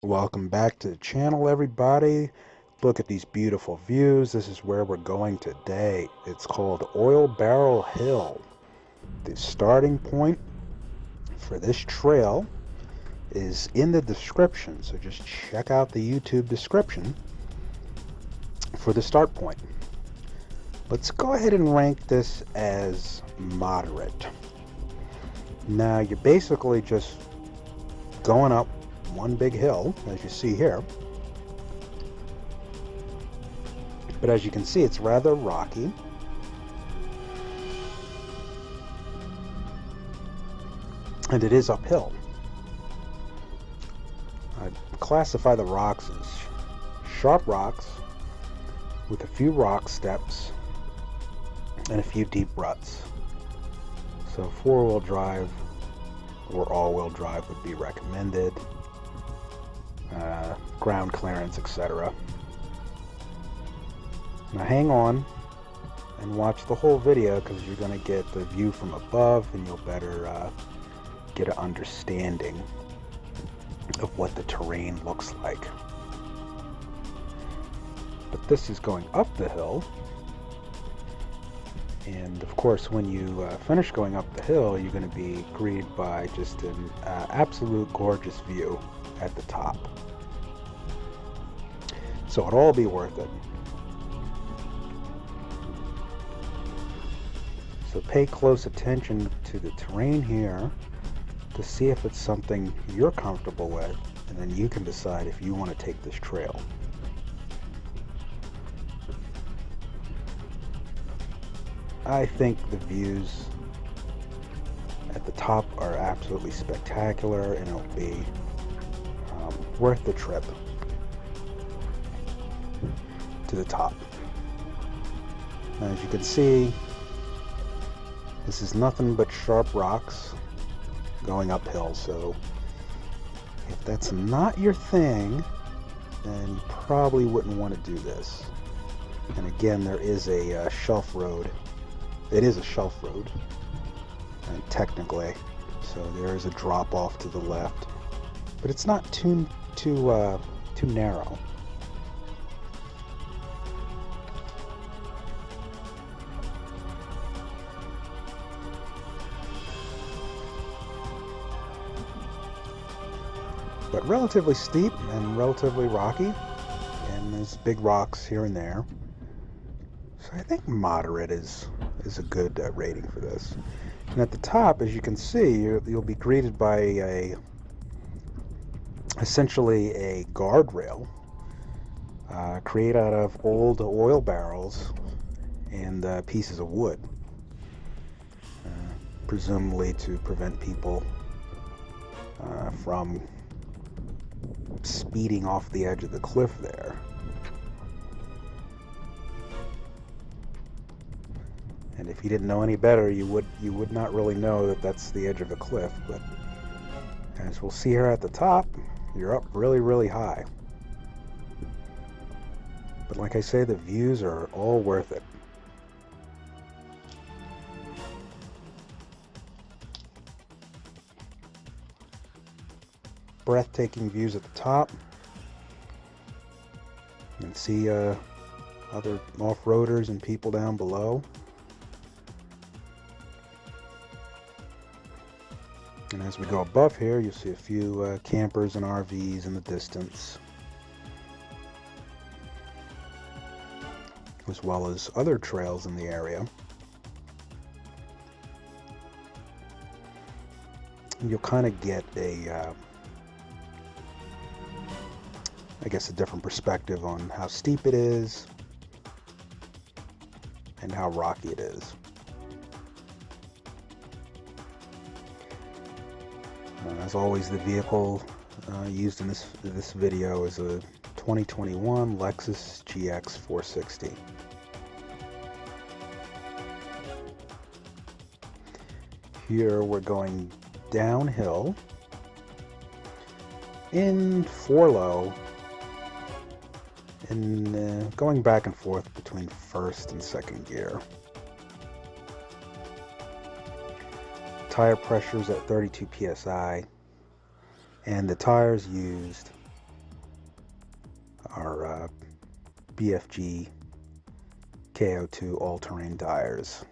Welcome back to the channel, everybody. Look at these beautiful views. This is where we're going today. It's called Oil Barrel Hill. The starting point for this trail is in the description, so just check out the YouTube description for the start point. Let's go ahead and rank this as moderate. Now you're basically just going up one big hill, as you see here. But as you can see, it's rather rocky. And it is uphill. I classify the rocks as sharp rocks with a few rock steps and a few deep ruts. So four-wheel drive or all-wheel drive would be recommended. Ground clearance, etc. Now hang on and watch the whole video, because you're going to get the view from above and you'll better get an understanding of what the terrain looks like. But this is going up the hill, and of course when you finish going up the hill, you're going to be greeted by just an absolute gorgeous view at the top. So it'll all be worth it. So pay close attention to the terrain here to see if it's something you're comfortable with, and then you can decide if you want to take this trail. I think the views at the top are absolutely spectacular, and it'll be worth the trip to the top. Now, as you can see, this is nothing but sharp rocks going uphill, so if that's not your thing, then you probably wouldn't want to do this. And again, there is a shelf road. It is a shelf road, technically, so there is a drop off to the left, but it's not too narrow. But relatively steep and relatively rocky, and there's big rocks here and there. So I think moderate is a good rating for this. And at the top, as you can see, you'll be greeted by essentially a guardrail created out of old oil barrels and pieces of wood, presumably to prevent people from speeding off the edge of the cliff there. And if you didn't know any better, you would not really know that that's the edge of a cliff. But as we'll see here at the top, you're up really high. But like I say, the views are all worth it. Breathtaking views at the top. You can see other off-roaders and people down below. And as we go above here, you'll see a few campers and RVs in the distance, as well as other trails in the area. And you'll kind of get I guess a different perspective on how steep it is and how rocky it is. As always, the vehicle used in this video is a 2021 Lexus GX460. Here we're going downhill in 4-low and going back and forth between first and second gear. Tire pressure is at 32 psi, and the tires used our BFG KO2 all-terrain tires.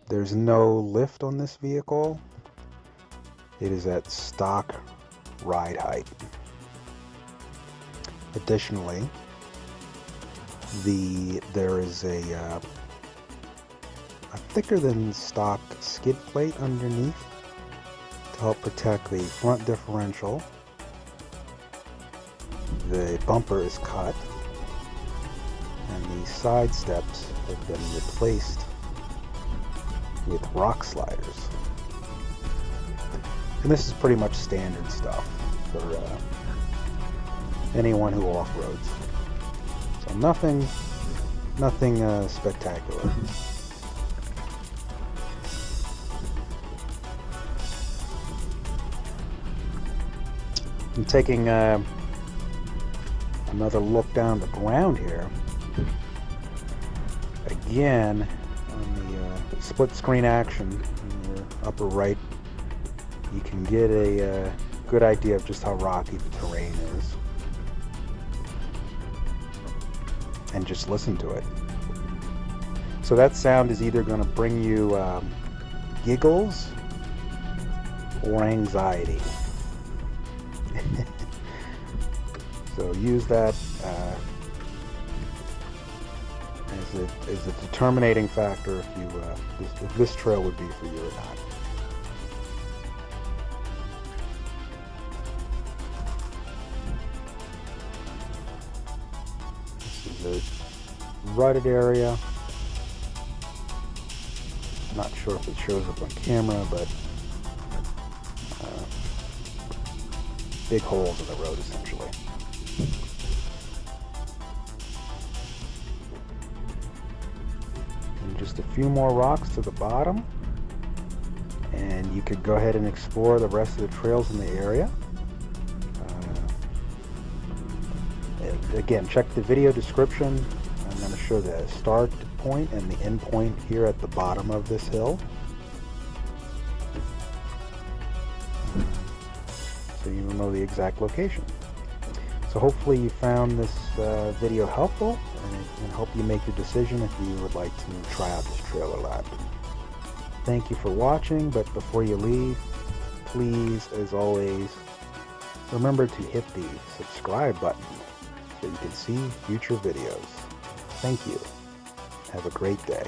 There's no lift on this vehicle. It is at stock ride height. Additionally, there is a thicker than stock skid plate underneath to help protect the front differential. The bumper is cut, and the side steps have been replaced with rock sliders. And this is pretty much standard stuff for anyone who off-roads. So nothing spectacular. I'm taking another look down the ground here. Again, on the split screen action in your upper right, you can get a good idea of just how rocky the terrain is. And just listen to it. So that sound is either going to bring you giggles or anxiety. So use that as a determining factor if this trail would be for you or not. This is a rutted area. Not sure if it shows up on camera, but big holes in the road essentially. And just a few more rocks to the bottom, and you could go ahead and explore the rest of the trails in the area. Again, check the video description. I'm going to show the start point and the end point here at the bottom of this hill. So you will know the exact location. So hopefully you found this video helpful and help you make your decision if you would like to try out this trailer lab. Thank you for watching, but before you leave, please, as always, remember to hit the subscribe button so you can see future videos. Thank you. Have a great day.